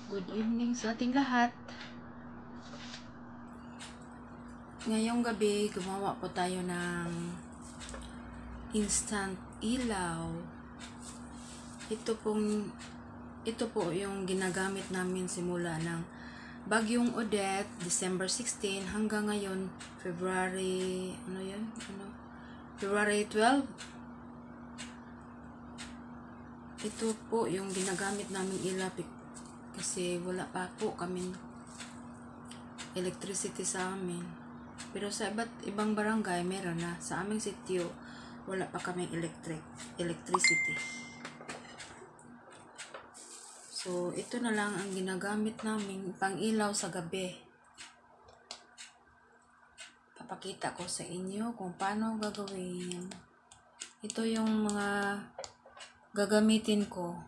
Good evening sa ating lahat. Ngayong gabi, gumawa po tayo ng instant ilaw. Ito po yung ginagamit namin simula ng Bagyong Odette, December 16 hanggang ngayon, February 12. Ito po yung ginagamit namin ilaw kasi wala pa po kaming electricity sa amin. Pero sa ibang barangay meron na. Sa aming sitio wala pa kaming electricity. So ito na lang ang ginagamit namin pang ilaw sa gabi. Papakita ko sa inyo kung paano gagawin. Ito yung mga gagamitin ko.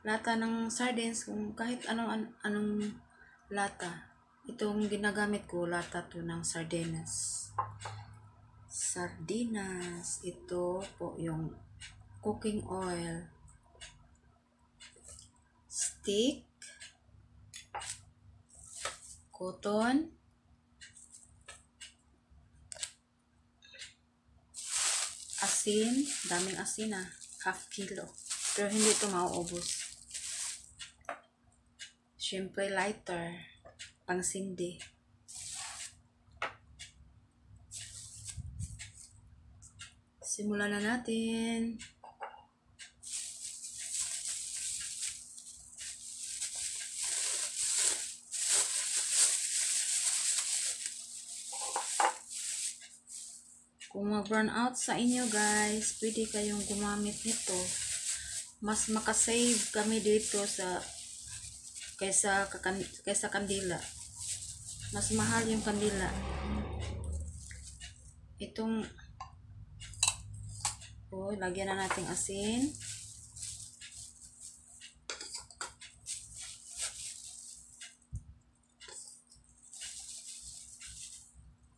Lata ng sardines, kung kahit anong lata. Itong ginagamit ko, lata to ng sardinas. Ito po yung cooking oil. Stick, cotton, asin, daming asin half kilo. Pero hindi ito mauubos. Siyempre lighter, pangsindi. Simulan na natin. Kung mag-burn out sa inyo guys, pwede kayong gumamit nito. Mas makasave kami dito kaysa kandila. Mas mahal yung kandila. Lagyan na natin asin.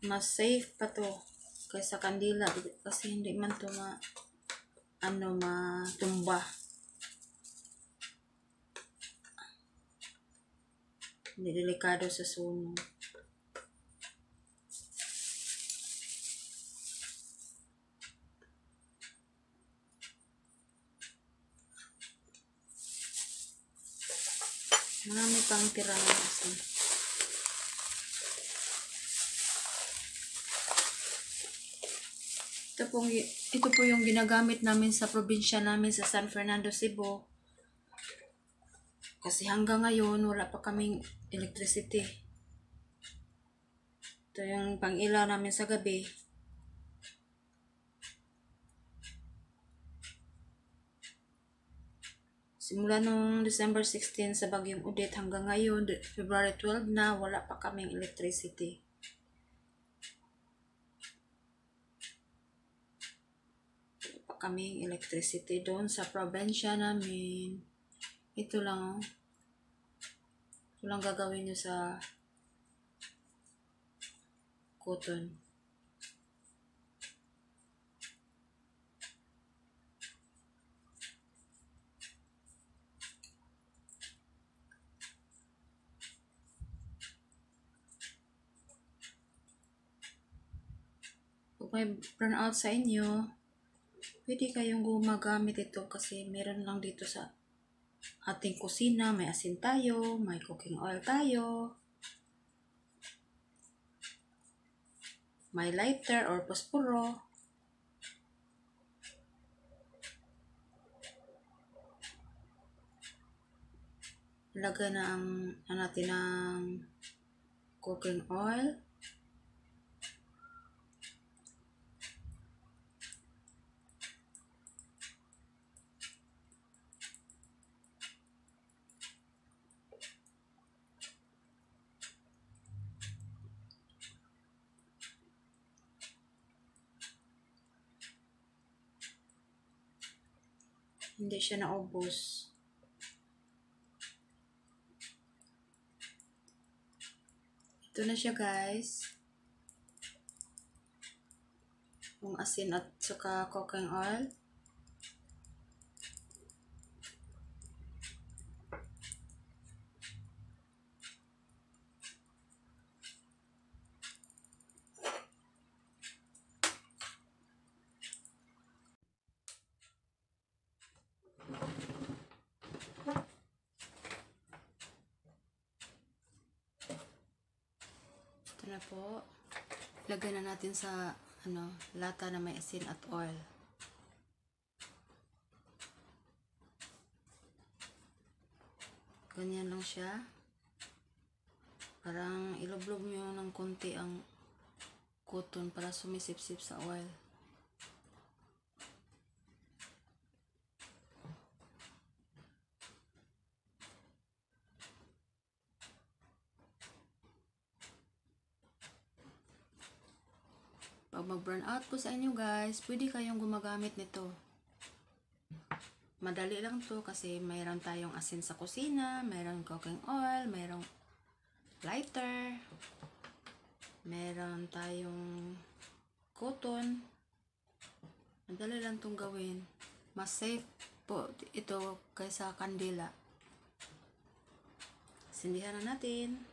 Mas safe pa to kaysa kandila kasi hindi man to matumba. Hindi delikado sa sunog. Marami pang tira ng asin. Ito po yung ginagamit namin sa probinsya namin sa San Fernando, Cebu. Kasi hanggang ngayon, wala pa kaming electricity. Ito yung pang-ilaw namin sa gabi. Simula nung December 16 sa Bagyong Odette hanggang ngayon, February 12 na, wala pa kaming electricity. Wala pa kaming electricity doon sa probinsya namin. Ito lang gagawin nyo sa cotton. Kung may burnout sa inyo, pwede kayong gumagamit ito kasi meron lang dito sa ating kusina. May asin tayo, may cooking oil tayo, may lighter or posporo. Lagyan na natin ng cooking oil. Hindi siya naubos. Ito na siya guys. Yung asin at saka cooking oil. na po. Lagay na natin sa lata na may asin at oil. Ganyan lang siya. Parang iloblob nyo ng konti ang cotton para sumisip-sip sa oil. Pag mag-burn out po sa inyo guys, pwede kayong gumagamit nito. Madali lang to kasi mayroon tayong asin sa kusina, mayroon cooking oil, mayroong lighter, mayroon tayong cotton. Madali lang tong gawin. Mas safe po ito kaysa kandila. Sindihan na natin.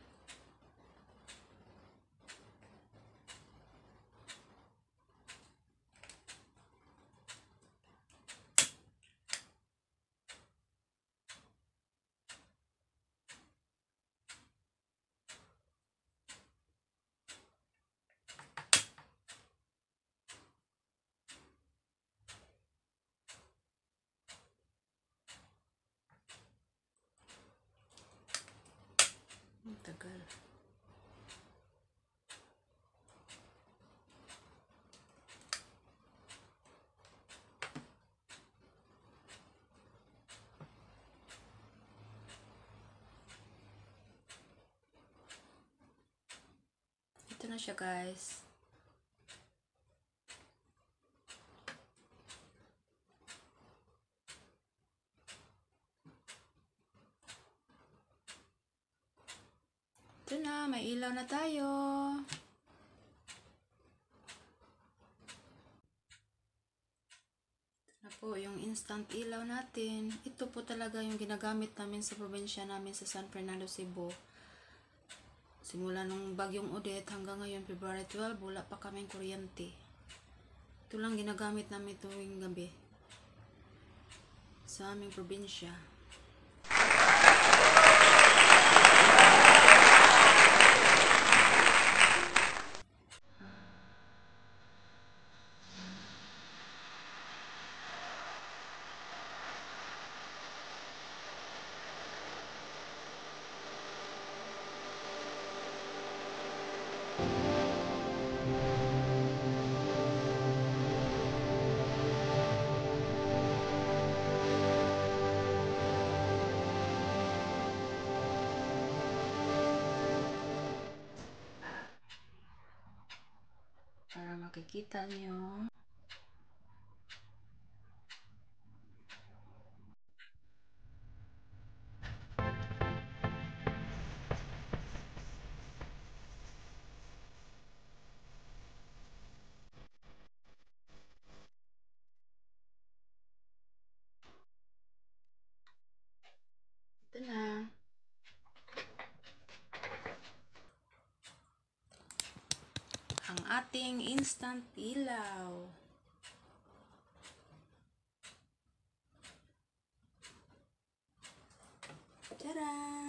Tagal. Ito na siya guys. Ito na, may ilaw na tayo. Ito na po yung instant ilaw natin. Ito po talaga yung ginagamit namin sa probinsya namin sa San Fernando, Cebu. Simula nung bagyong Odette hanggang ngayon, February 12, wala pa kaming kuryente. Ito lang ginagamit namin tuwing gabi sa aming probinsya. Para makikita nyo. Ito na. Ang ating instant ilaw. Tara!